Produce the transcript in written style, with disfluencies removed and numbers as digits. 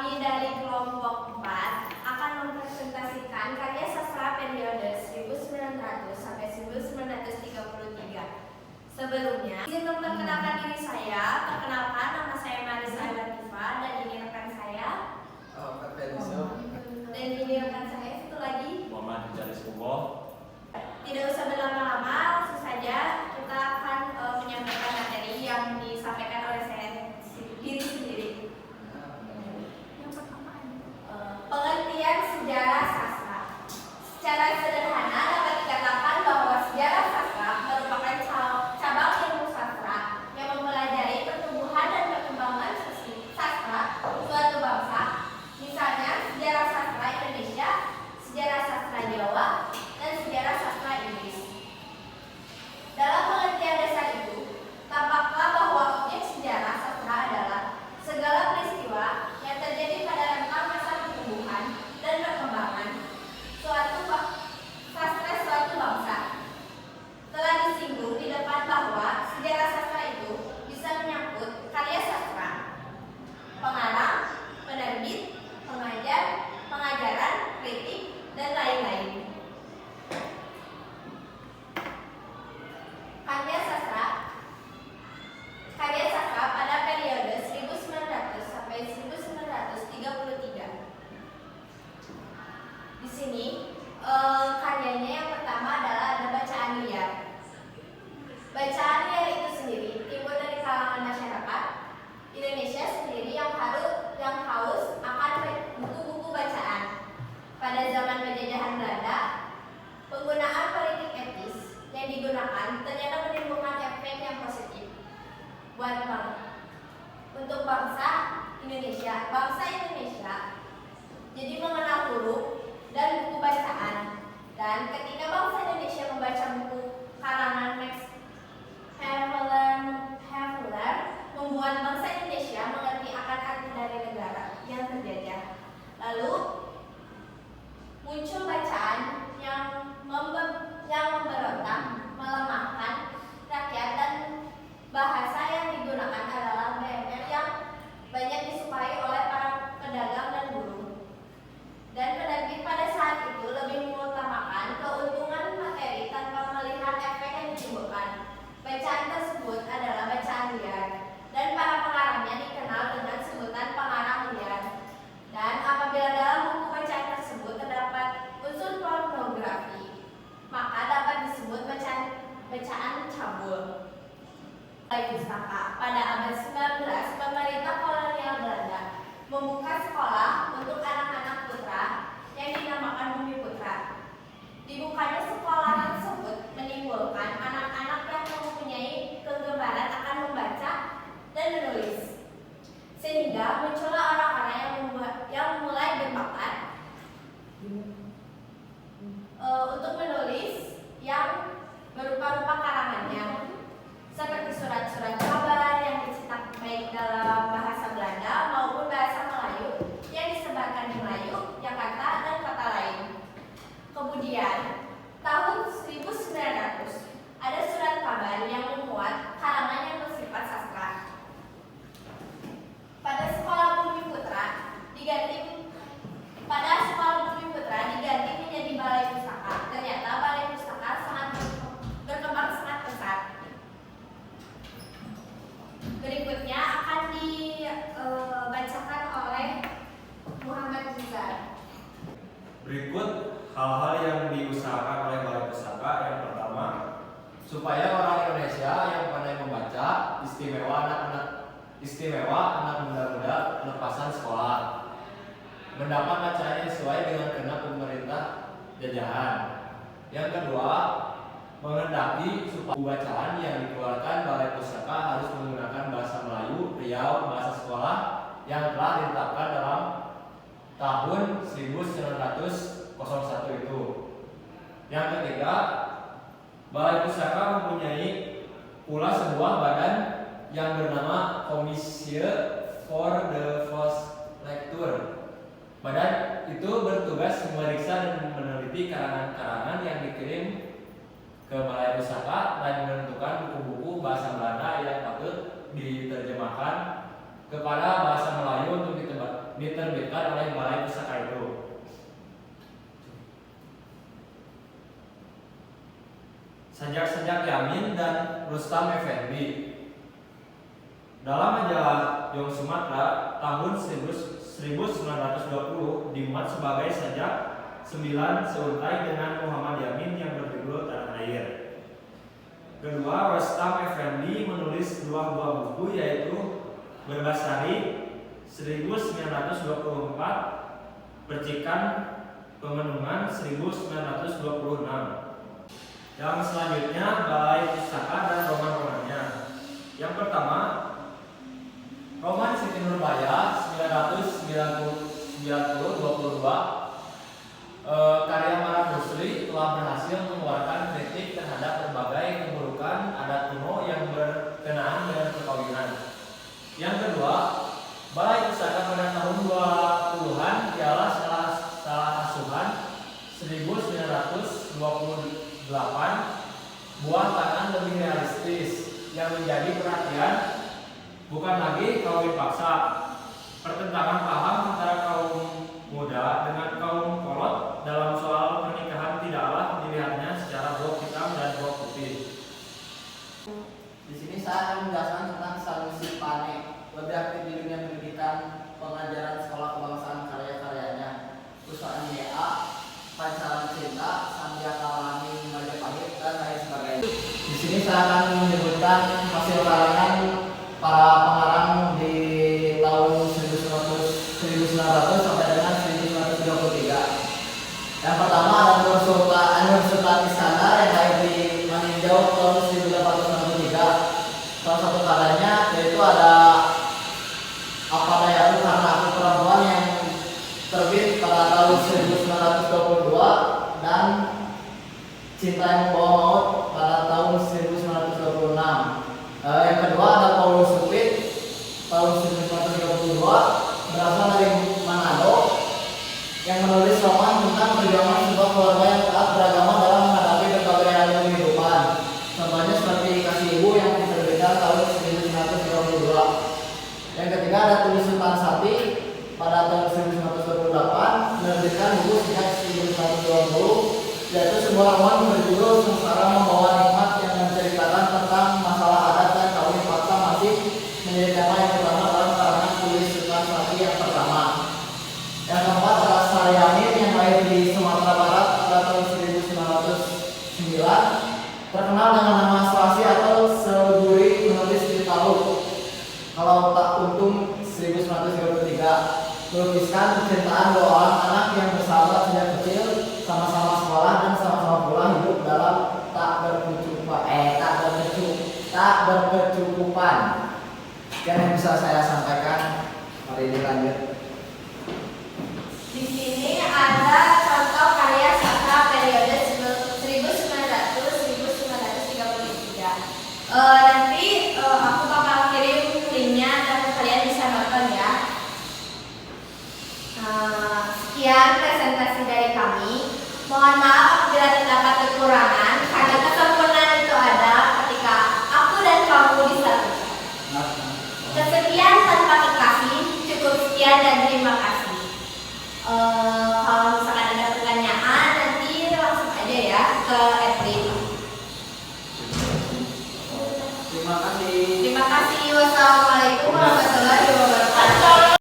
Kami dari kelompok 4 akan mempresentasikan karya sastra periode 1900 sampai 1933. Sebelumnya, izin memperkenalkan diri saya. Perkenalkan, nama saya Marisa Latifah dan ini rekan saya. Dan ini rekan saya, satu lagi. Muhammad Jalis Kubo. Tidak usah berlama-lama, langsung saja kita akan menyampaikan materi yang disampaikan oleh saya diri sendiri. Pengertian sejarah sastra. Secara sederhana dapat dikatakan bahwa sejarah sastra merupakan cabang ilmu sastra yang mempelajari pertumbuhan dan perkembangan sastra suatu bangsa. Misalnya sejarah sastra Indonesia, sejarah sastra Jawa, dan sejarah sastra Inggris. Dalam pengertian dasar itu, tampaklah bahwa objek sejarah sastra adalah segala peristiwa yang terjadi pada rentang masa pertumbuhan dan perkembangan suatu bangsa. Telah disinggung di depan bahwa sejarah sastra itu bisa menyangkut karya sastra, pengarang, penerbit, pengajar, pengajaran, kritik, dan lain-lain. Karya sastra pada periode 1900 sampai 1933. Di sini karyanya yang pertama adalah ada bacaan liar. Bacaan liar itu sendiri timbul dari kalangan masyarakat Indonesia sendiri yang haus akan buku-buku bacaan. Pada zaman penjajahan Belanda, penggunaan politik etis yang digunakan ternyata menimbulkan efek yang positif buat untuk bangsa Indonesia. Bangsa Indonesia jadi mengenal huruf dan buku bacaan. Dan ketika bangsa Indonesia membaca buku karangan Max Havelaar, membuat bangsa Indonesia mengerti akan arti dari negara yang terjajah. Lalu muncul bacaan yang memberontak, melemahkan rakyat, dan bahasa yang digunakan adalah BMR yang banyak disukai oleh para pedagang dan buruh. Dan penerbit pada saat itu lebih mengutamakan keuntungan materi tanpa melihat efek yang ditimbulkan. Bacaan tersebut adalah bacaan liar, dan para pengarangnya dikenal dengan sebutan pengarang liar. Dan apabila dalam buku bacaan tersebut terdapat unsur pornografi, maka dapat disebut bacaan cabul. Pustaka. Pada abad 19, pemerintah kolonial Belanda membuka sekolah untuk anak-anak putra yang dinamakan Bumi Putra. Dibukanya sekolah tersebut menimbulkan anak-anak yang mempunyai kegemaran akan membaca dan menulis, sehingga muncullah orang-orang yang mulai berbakat untuk menulis yang berupa-rupa karangannya, seperti surat-surat kabar yang dicetak baik dalam bahasa Belanda maupun bahasa Melayu yang disebarkan di Melayu, Jakarta, dan kota lain. Kemudian, tahun 1900, ada surat kabar yang memuat karangan yang bersifat sastra. Pada sekolah Bumi Putra diganti menjadi balai pustaka. Ternyata balai pustaka berkembang sangat pesat. Berikutnya akan dibacakan oleh Muhammad Zuzar. Berikut hal-hal yang diusahakan oleh Balai Pustaka. Yang pertama, supaya orang Indonesia yang pandai membaca, istimewa anak muda-muda lepasan sekolah, mendapat bacaan yang sesuai dengan kehendak pemerintah jajahan. Yang kedua, menghendaki supaya bacaan yang dikeluarkan Balai Pustaka harus menggunakan bahasa Melayu, Riau, bahasa sekolah yang telah ditetapkan dalam tahun 1901 itu. Yang ketiga, Balai Pustaka mempunyai pula sebuah badan yang bernama Komisi for the First Lecture. Badan itu bertugas memeriksa dan meneliti karangan-karangan yang dikirim ke Balai Pustaka dan menentukan buku-buku bahasa Belanda yang patut diterjemahkan kepada bahasa Melayu untuk diterbitkan oleh Balai Pustaka itu. Sajak-sajak Yamin dan Rustam Effendi. Dalam majalah Jong Sumatera tahun 1920 dimuat sebagai sajak 9 seuntai dengan Muhammad Yamin yang berjudul Tanah Air. Kedua, Rustam Effendi menulis 2 buah buku yaitu Berbasari 1924, Percikan Pemenungan 1926. Yang selanjutnya Balai Pustaka dan roman-romannya. Yang pertama, roman Siti Nurbaya 1990-22 karya Marah Rusli telah berhasil mengeluarkan kritik terhadap berbagai keburukan adat kuno yang berkenaan dengan perkawinan. Yang kedua, Balai Pustaka pada tahun 20-an ialah salah asuhan 1928 buah tangan lebih realistis yang menjadi perhatian bukan lagi kawin paksa. Pertentangan paham antara kaum muda dengan kaum kolot dalam soal pernikahan tidaklah dilihatnya secara blok hitam dan blok putih. Di sini saya akan menjelaskan tentang Sanusi Pane, lebih aktif di dunia pendidikan, pengajaran sekolah kebangsaan, karya-karyanya, Perusahaan YA, Pancaran Cinta, Sandiaka Lani, Majapahit, dan lain sebagainya. Di sini saya akan menyebutkan hasil karangan para pengarang di tahun 1900 sampai dengan 1933. Yang pertama ada Nur Sultan Iskandar yang lahir di Maninjau tahun 1863. Salah satu karyanya yaitu ada Apa Dayaku Karena Aku Perempuan yang terbit pada tahun 1922 dan Cinta Yang Membawa Maut pada tahun 1926. Yang kedua ada Paulus Supit tahun 1932, berasal dari Manado, yang menulis roman tentang perjuangan sebuah keluarga yang taat beragama dalam menghadapi berbagai realita kehidupan. Contohnya seperti Kasih Ibu yang diterbitkan tahun 1932. Yang ketiga ada Tulis Sultan Sati pada tahun 1928, menerbitkan buku sejak 1920, yaitu sebuah roman berjudul Sengsara Membawa Nikmat yang menceritakan tentang masalah adat dan kawin paksa masih menjadi tema yang utama dalam karangan Tulis Sultan Sati yang pertama. Yang keempat adalah Saryamin yang lahir di Sumatera Barat pada tahun 1909, terkenal dengan nama Selasi atau Seguri, menulis di Taluk. Kalau tak untung 1933, melukiskan kecintaan 2 orang anak yang bersahabat sejak kecil, sama-sama sekolah dan sama-sama pula hidup dalam tak berkecukupan. Sekian yang bisa saya sampaikan. Mari dilanjut. Di sini ada contoh karya sastra periode 1900-1933. Nanti aku bakal kirim linknya dan kalian bisa nonton ya. Sekian presentasi dari kami. Mohon maaf apabila terdapat kekurangan, karena kesempurnaan itu ada ketika aku dan kamu disatukan. Kesekian tanpa terkasih, cukup sekian dan terima kasih. Kalau misalkan ada pertanyaan nanti langsung aja ya ke